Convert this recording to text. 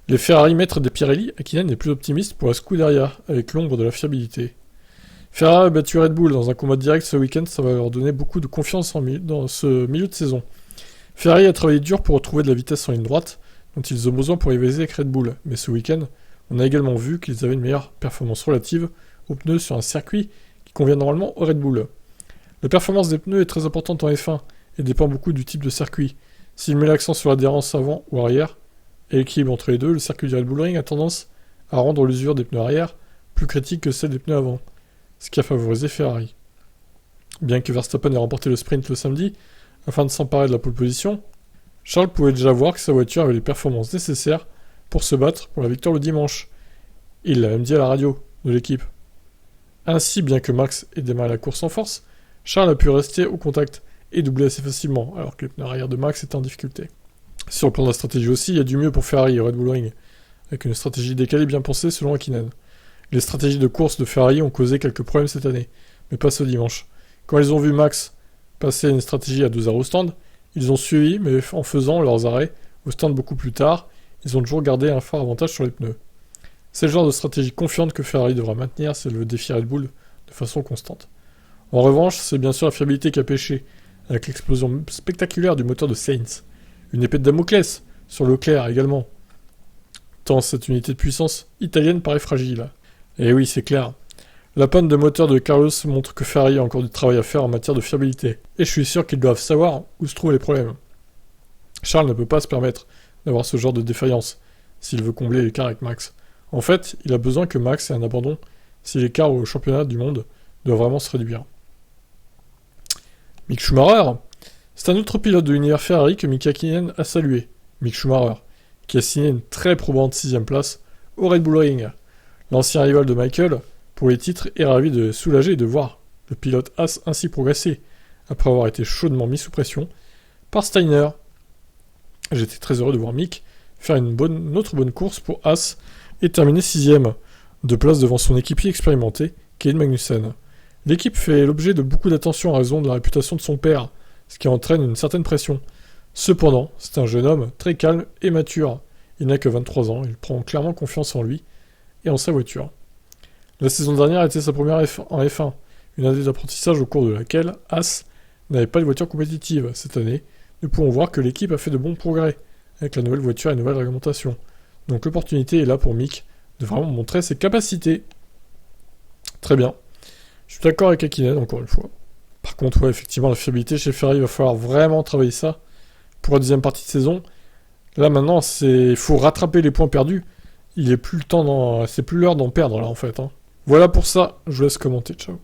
Les Ferrari maîtres des Pirelli, Hakkinen est plus optimiste pour la Scuderia, avec l'ombre de la fiabilité. Ferrari a battu Red Bull dans un combat direct ce week-end, ça va leur donner beaucoup de confiance dans ce milieu de saison. Ferrari a travaillé dur pour retrouver de la vitesse en ligne droite, dont ils ont besoin pour rivaliser avec Red Bull, mais ce week-end, on a également vu qu'ils avaient une meilleure performance relative aux pneus sur un circuit qui convient normalement au Red Bull. La performance des pneus est très importante en F1 et dépend beaucoup du type de circuit. S'il met l'accent sur l'adhérence avant ou arrière et l'équilibre entre les deux, le circuit du Red Bull Ring a tendance à rendre l'usure des pneus arrière plus critique que celle des pneus avant, ce qui a favorisé Ferrari. Bien que Verstappen ait remporté le sprint le samedi, afin de s'emparer de la pole position, Charles pouvait déjà voir que sa voiture avait les performances nécessaires pour se battre pour la victoire le dimanche. Il l'a même dit à la radio de l'équipe. Ainsi, bien que Max ait démarré la course en force, Charles a pu rester au contact et doubler assez facilement, alors que les pneus arrière de Max étaient en difficulté. Sur le plan de la stratégie aussi, il y a du mieux pour Ferrari et Red Bull Ring, avec une stratégie décalée bien pensée selon Hakkinen. Les stratégies de course de Ferrari ont causé quelques problèmes cette année, mais pas ce dimanche. Quand ils ont vu Max passer une stratégie à 2 arrêts au stand, ils ont suivi, mais en faisant leurs arrêts au stand beaucoup plus tard, ils ont toujours gardé un fort avantage sur les pneus. C'est le genre de stratégie confiante que Ferrari devra maintenir si elle veut défier Red Bull de façon constante. En revanche, c'est bien sûr la fiabilité qui a pêché, avec l'explosion spectaculaire du moteur de Sainz. Une épée de Damoclès sur Leclerc également. Tant cette unité de puissance italienne paraît fragile. Et oui, c'est clair. La panne de moteur de Carlos montre que Ferrari a encore du travail à faire en matière de fiabilité. Et je suis sûr qu'ils doivent savoir où se trouvent les problèmes. Charles ne peut pas se permettre d'avoir ce genre de défaillance s'il veut combler l'écart avec Max. En fait, il a besoin que Max ait un abandon si l'écart au championnat du monde doit vraiment se réduire. Mick Schumacher, c'est un autre pilote de l'univers Ferrari que Mika Hakkinen a salué. Mick Schumacher, qui a signé une très probante 6ème place au Red Bull Ring. L'ancien rival de Michael, pour les titres, est ravi de soulager et de voir le pilote Haas ainsi progresser, après avoir été chaudement mis sous pression par Steiner. J'étais très heureux de voir Mick faire une autre bonne course pour Haas et terminer 6ème, de place devant son équipier expérimenté, Kevin Magnussen. L'équipe fait l'objet de beaucoup d'attention à raison de la réputation de son père, ce qui entraîne une certaine pression. Cependant, c'est un jeune homme très calme et mature. Il n'a que 23 ans, il prend clairement confiance en lui et en sa voiture. La saison dernière était sa première en F1, une année d'apprentissage au cours de laquelle Haas n'avait pas de voiture compétitive. Cette année, nous pouvons voir que l'équipe a fait de bons progrès avec la nouvelle voiture et la nouvelle réglementation. Donc l'opportunité est là pour Mick de vraiment montrer ses capacités. Très bien. Je suis d'accord avec Hakkinen, encore une fois. Par contre, ouais, effectivement, la fiabilité chez Ferrari, il va falloir vraiment travailler ça pour la deuxième partie de saison. Là, maintenant, il faut rattraper les points perdus. Il est plus le temps c'est plus l'heure d'en perdre, là, en fait. Voilà pour ça. Je vous laisse commenter. Ciao.